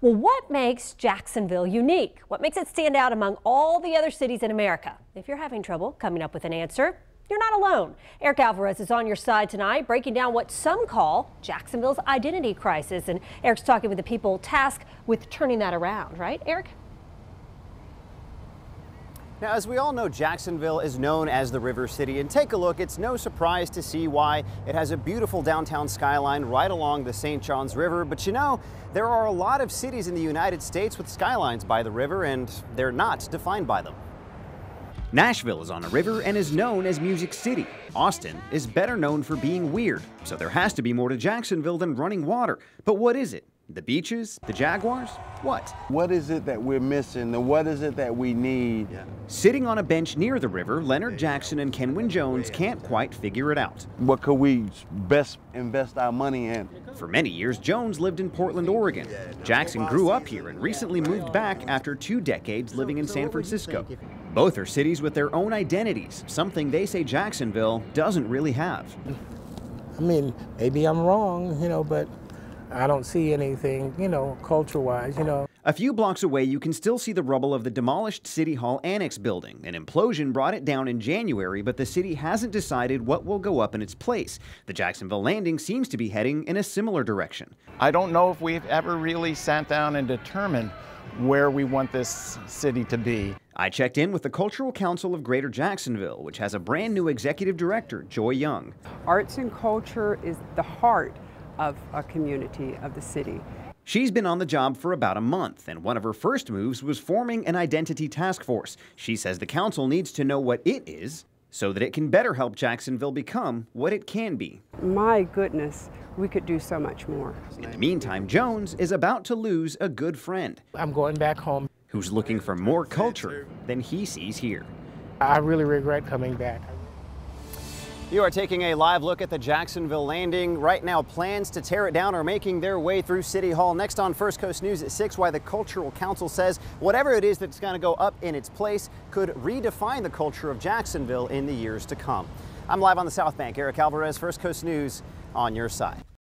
Well, what makes Jacksonville unique? What makes it stand out among all the other cities in America? If you're having trouble coming up with an answer, you're not alone. Eric Alvarez is on your side tonight, breaking down what some call Jacksonville's identity crisis. And Eric's talking with the people tasked with turning that around, right, Eric? Now, as we all know, Jacksonville is known as the River City, and take a look. It's no surprise to see why it has a beautiful downtown skyline right along the St. Johns River. But you know, there are a lot of cities in the United States with skylines by the river, and they're not defined by them. Nashville is on a river and is known as Music City. Austin is better known for being weird, so there has to be more to Jacksonville than running water. But what is it? The beaches? The Jaguars? What? What is it that we're missing? And what is it that we need? Sitting on a bench near the river, Leonard Jackson and Kenwin Jones can't quite figure it out. What could we best invest our money in? For many years, Jones lived in Portland, Oregon. Jackson grew up here and recently moved back after 2 decades living in San Francisco. Both are cities with their own identities, something they say Jacksonville doesn't really have. I mean, maybe I'm wrong, but I don't see anything, culture-wise, A few blocks away, you can still see the rubble of the demolished City Hall Annex building. An implosion brought it down in January, but the city hasn't decided what will go up in its place. The Jacksonville Landing seems to be heading in a similar direction. I don't know if we've ever really sat down and determined where we want this city to be. I checked in with the Cultural Council of Greater Jacksonville, which has a brand new executive director, Joy Young. Arts and culture is the heart of a community, of the city. She's been on the job for about a month, and one of her first moves was forming an identity task force. She says the council needs to know what it is so that it can better help Jacksonville become what it can be. My goodness, we could do so much more. In the meantime, Jones is about to lose a good friend. I'm going back home. Who's looking for more culture than he sees here. I really regret coming back. You are taking a live look at the Jacksonville Landing. Right now, plans to tear it down are making their way through City Hall. Next on First Coast News at 6, why the Cultural Council says whatever it is that's going to go up in its place could redefine the culture of Jacksonville in the years to come. I'm live on the South Bank. Eric Alvarez, First Coast News, on your side.